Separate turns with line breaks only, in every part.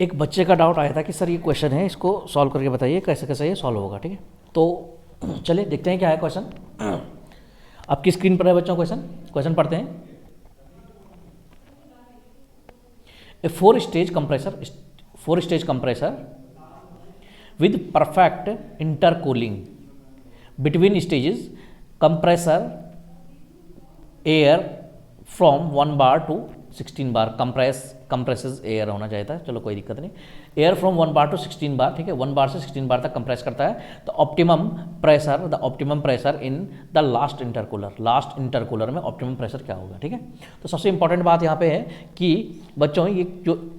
एक बच्चे का डाउट आया था कि सर ये क्वेश्चन है, इसको सॉल्व करके बताइए कैसे कैसे ये सॉल्व होगा। ठीक है, तो चलिए देखते हैं क्या है क्वेश्चन। आपकी स्क्रीन पर है बच्चों क्वेश्चन, क्वेश्चन पढ़ते हैं। A four stage compressor with perfect intercooling between stages compressor air from 1 bar to 16 bar compresses air होना चाहिए था, चलो कोई दिक्कत नहीं। एयर फ्रॉम 1 बार टू 16 बार, ठीक है, 1 बार से 16 बार तक कंप्रेस करता है। तो optimum pressure in the last intercooler में ऑप्टिमम प्रेशर क्या होगा। ठीक है, तो सबसे इंपॉर्टेंट बात यहाँ पे है कि बच्चों ये जो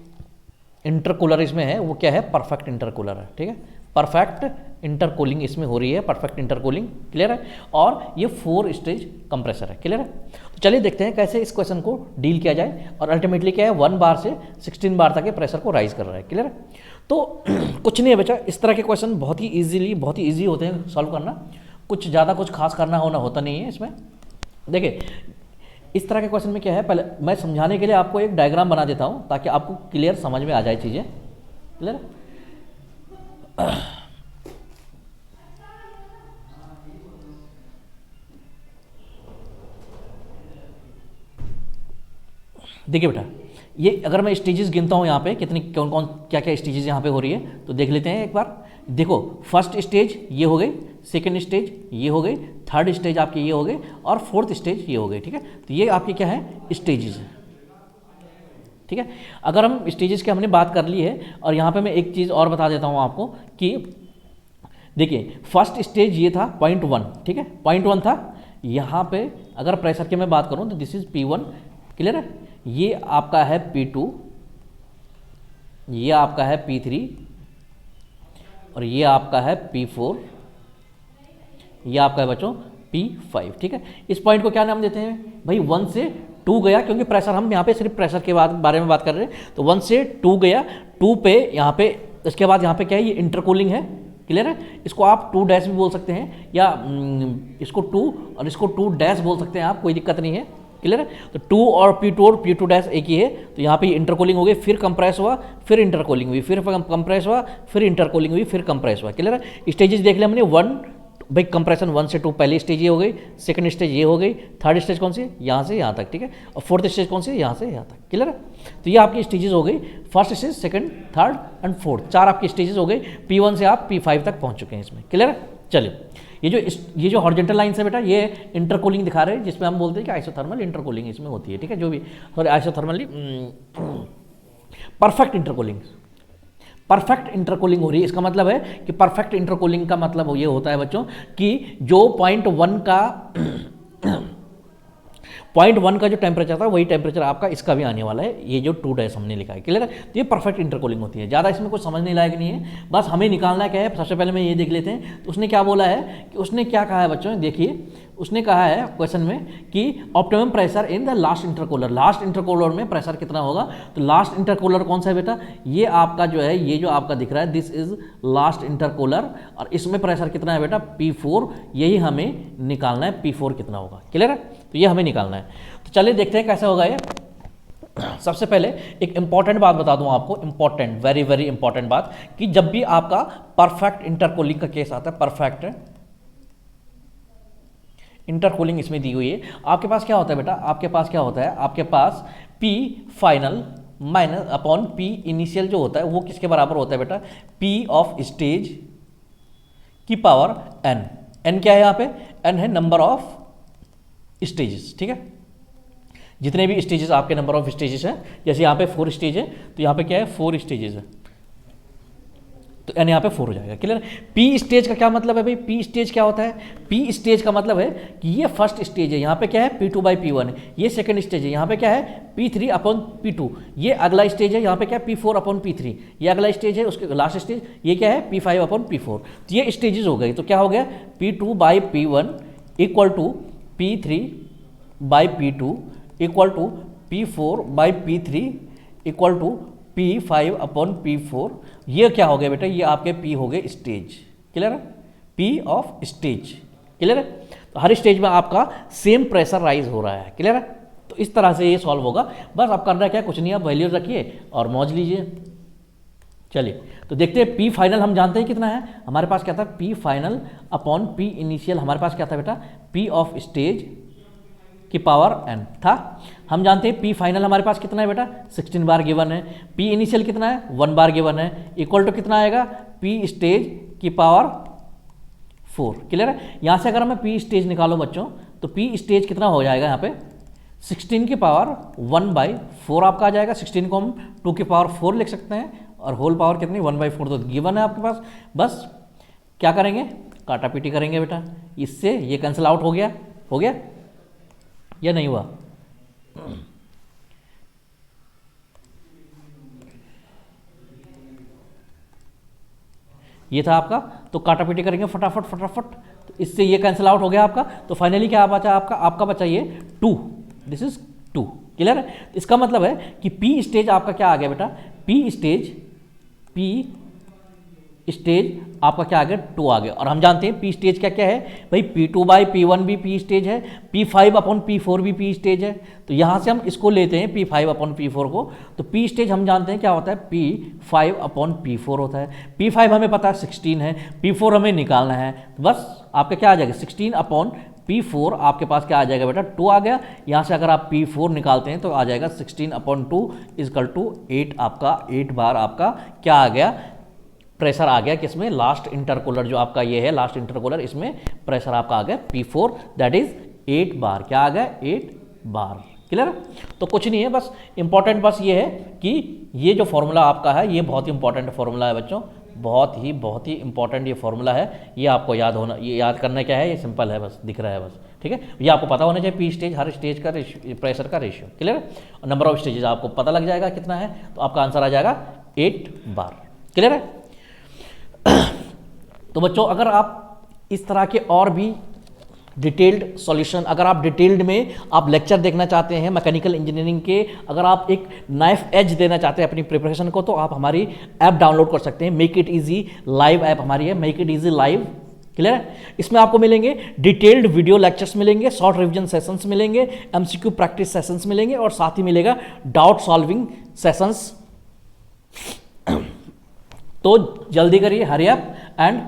इंटरकूलर इसमें है वो क्या है, परफेक्ट इंटरकूलर है। ठीक है, परफेक्ट इंटरकूलिंग इसमें हो रही है, परफेक्ट इंटरकूलिंग, क्लियर है। और ये 4 स्टेज कंप्रेसर है, क्लियर है। तो चलिए देखते हैं कैसे इस क्वेश्चन को डील किया जाए। और अल्टीमेटली क्या है, 1 बार से 16 बार तक के प्रेशर को राइज कर रहा है, क्लियर है। तो कुछ नहीं है बच्चा, इस तरह के क्वेश्चन बहुत ही ईजी होते हैं सॉल्व करना, कुछ ज़्यादा कुछ खास करना होता नहीं है इसमें। देखिए इस तरह के क्वेश्चन में क्या है, पहले मैं समझाने के लिए आपको एक डायग्राम बना देता हूँ ताकि आपको क्लियर समझ में आ जाए चीज़ें, क्लियर। देखिए बेटा, ये अगर मैं स्टेजेस गिनता हूँ यहाँ पे कितनी कौन कौन क्या क्या स्टेजेस यहाँ पे हो रही है, तो देख लेते हैं एक बार। देखो फर्स्ट स्टेज ये हो गई, सेकंड स्टेज ये हो गई, थर्ड स्टेज आपकी ये हो गई और फोर्थ स्टेज ये हो गई। ठीक है, तो ये आपके क्या है, स्टेजेस है। ठीक है, अगर हम स्टेजेस की हमने बात कर ली है, और यहाँ पे मैं एक चीज़ और बता देता हूँ आपको कि देखिए फर्स्ट स्टेज ये था .1, ठीक है, .1 था। यहाँ पे अगर प्रेशर की मैं बात करूँ तो दिस इज P1, क्लियर है। ये आपका है P2, ये आपका है P3 और ये आपका है P4, ये आपका है बच्चों P5। ठीक है, इस पॉइंट को क्या नाम देते हैं भाई, 1 से 2 गया, क्योंकि प्रेशर हम यहाँ पे सिर्फ प्रेशर के बारे में बात कर रहे हैं। तो 1 से 2 गया, 2 पे यहाँ पे, इसके बाद यहाँ पे क्या है, ये इंटरकूलिंग है, क्लियर है। इसको आप 2 डैश भी बोल सकते हैं, या इसको 2 और इसको 2 डैश बोल सकते हैं आप, कोई दिक्कत नहीं है, क्लियर है। तो 2 और P2 डैश एक ही है। तो यहाँ पे इंटरकूलिंग हो गई, फिर कंप्रेस हुआ, फिर इंटरकूलिंग हुई, फिर कंप्रेस हुआ, फिर इंटरकूलिंग हुई, फिर कंप्रेस हुआ, क्लियर है। स्टेजेस देख लिया हमने, 1 भाई कंप्रेशन 1 से 2 पहली स्टेज ये हो गई, सेकंड स्टेज ये हो गई, थर्ड स्टेज कौन सी, यहाँ से यहाँ तक, ठीक है, और फोर्थ स्टेज कौन सी, यहाँ से यहाँ तक, क्लियर है। तो ये आपकी स्टेजेस हो गई, first stage, second, third and fourth, 4 आपकी स्टेजेस हो गई। P1 से आप P5 तक पहुँच चुके हैं इसमें, क्लियर है। चलिए ये जो हॉरिजॉन्टल लाइन्स है बेटा, ये इंटरकूलिंग दिखा रहे हैं, जिसमें हम बोलते हैं कि आइसोथर्मल इंटरकूलिंग इसमें होती है। ठीक है, जो भी सॉरी आइसोथर्मली परफेक्ट इंटरकूलिंग हो रही है। इसका मतलब है कि परफेक्ट इंटरकूलिंग का मतलब ये होता है बच्चों कि जो पॉइंट वन का जो टेम्परेचर था वही टेम्परेचर आपका इसका भी आने वाला है। ये जो 2 डैश हमने लिखा है, क्लियर है। तो ये परफेक्ट इंटरकूलिंग होती है। ज़्यादा इसमें कुछ समझने लायक नहीं है, बस हमें निकालना क्या है। सबसे पहले मैं ये देख लेते हैं, तो उसने क्या बोला है कि उसने क्या कहा है बच्चों, देखिए उसने कहा है क्वेश्चन में कि optimum pressure in the last intercooler, last intercooler में प्रेशर कितना होगा। तो लास्ट इंटरकूलर कौन सा है बेटा, ये आपका जो है, ये जो आपका दिख रहा है, दिस इज लास्ट इंटरकूलर, और इसमें प्रेशर कितना है बेटा, P4। यही हमें निकालना है, P4 कितना होगा, क्लियर है। तो ये हमें निकालना है। तो चलिए देखते हैं कैसे होगा ये। सबसे पहले एक इंपॉर्टेंट बात बता दूं आपको, इंपॉर्टेंट, वेरी वेरी इंपॉर्टेंट बात, कि जब भी आपका परफेक्ट इंटरकूलिंग का केस आता है, परफेक्ट इंटरकूलिंग इसमें दी हुई है, आपके पास क्या होता है बेटा, आपके पास क्या होता है, आपके पास P final minus upon P initial जो होता है वो किसके बराबर होता है बेटा, P ऑफ स्टेज की पावर n। n क्या है यहाँ पे, n है नंबर ऑफ स्टेजेस, ठीक है, जितने भी स्टेजेस आपके नंबर ऑफ स्टेजेस हैं। जैसे यहाँ पे 4 स्टेज है, तो यहाँ पे क्या है, 4 स्टेजेस है, तो n यहाँ पे 4 हो जाएगा, क्लियर। P स्टेज का क्या मतलब है भाई, P स्टेज क्या होता है, P स्टेज का मतलब है कि ये फर्स्ट स्टेज है, यहाँ पे क्या है P2/P1, ये सेकंड स्टेज है, यहाँ पे क्या है P3/P2, ये अगला स्टेज है, यहाँ पे क्या है P4/P3, ये अगला स्टेज है, उसके लास्ट स्टेज ये क्या है P5/P4। तो ये स्टेजेस हो गई। तो क्या हो गया, P2/P1 equal to P3/P2 equal to P4/P3 equal to P5/P4। ये क्या हो गया बेटा, ये आपके P हो गए स्टेज, क्लियर है, P ऑफ स्टेज, क्लियर है। तो हर स्टेज में आपका सेम प्रेशर राइज हो रहा है, क्लियर है। तो इस तरह से ये सॉल्व होगा। बस आप करना क्या, कुछ नहीं, आप वैल्यूज रखिए और मौज लीजिए। चलिए तो देखते हैं पी फाइनल हम जानते हैं कितना है, हमारे पास क्या था P final upon P initial, हमारे पास क्या था बेटा पी ऑफ स्टेज की पावर n था। हम जानते हैं पी फाइनल हमारे पास कितना है बेटा 16 बार गिवन है, पी इनिशियल कितना है 1 बार गिवन है, इक्वल टू कितना आएगा पी स्टेज की पावर 4। क्लियर है। यहाँ से अगर मैं पी स्टेज निकालूं बच्चों तो पी स्टेज कितना हो जाएगा यहाँ पे 16 की पावर 1/4 आपका आ जाएगा। 16 को हम 2 की पावर 4 लिख सकते हैं और होल पावर कितनी 1/4 तो गिवन है आपके पास। बस क्या करेंगे काटा पीटी करेंगे बेटा, इससे ये कैंसिल आउट हो गया या नहीं हुआ। ये था आपका, तो काटा पीटी करेंगे फटाफट, तो इससे ये कैंसिल आउट हो गया आपका। तो फाइनली क्या बचा आपका बचा ये 2, दिस इज 2। क्लियर है। इसका मतलब है कि पी स्टेज आपका क्या आ गया बेटा पी स्टेज आपका क्या आ गया 2 आ गया। और हम जानते हैं पी स्टेज क्या है भाई P2/P1 भी पी स्टेज है, P5/P4 भी पी स्टेज है। तो यहाँ से हम इसको लेते हैं P5/P4 को, तो पी स्टेज हम जानते हैं क्या होता है P5/P4 होता है। P5 हमें पता है 16 है, P4 हमें निकालना है, तो बस आपका क्या आ जाएगा 16/P4 आपके पास क्या आ जाएगा बेटा 2 आ गया। यहाँ से अगर आप P4 निकालते हैं तो आ जाएगा 16/2 = 8 आपका 8 बार आपका क्या आ गया प्रेशर आ गया किसमें लास्ट इंटरकूलर जो आपका ये है लास्ट इंटरकूलर, इसमें प्रेशर आपका आ गया P4 दैट इज 8 बार क्या आ गया 8 बार। क्लियर। तो कुछ नहीं है, बस इंपॉर्टेंट बस ये है कि ये जो फॉर्मूला आपका है ये बहुत ही इंपॉर्टेंट फॉर्मूला है बच्चों, बहुत ही इंपॉर्टेंट ये फॉर्मूला है। ये आपको याद होना, ये याद करना क्या है, ये सिंपल है बस दिख रहा है बस, ठीक है। ये आपको पता होना चाहिए पी स्टेज हर स्टेज का प्रेशर का रेशियो। क्लियर। और नंबर ऑफ स्टेजेस आपको पता लग जाएगा कितना है, तो आपका आंसर आ जाएगा 8 बार। क्लियर है। तो बच्चों अगर आप इस तरह के और भी डिटेल्ड सॉल्यूशन, अगर आप डिटेल्ड में आप लेक्चर देखना चाहते हैं मैकेनिकल इंजीनियरिंग के, अगर आप एक नाइफ एज देना चाहते हैं अपनी प्रिपरेशन को, तो आप हमारी ऐप डाउनलोड कर सकते हैं। Make it easy live app हमारी है, make it easy live. Clear है। इसमें आपको मिलेंगे डिटेल्ड वीडियो लेक्चर्स मिलेंगे, शॉर्ट रिवीजन सेशंस मिलेंगे, एमसीक्यू प्रैक्टिस सेशंस मिलेंगे और साथ ही मिलेगा डाउट सॉल्विंग सेशंस। तो जल्दी करिए, हरी अप एंड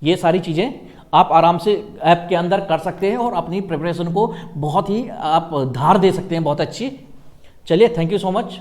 ये सारी चीज़ें आप आराम से ऐप के अंदर कर सकते हैं और अपनी प्रिपरेशन को बहुत ही आप धार दे सकते हैं बहुत अच्छी। चलिए, थैंक यू सो मच।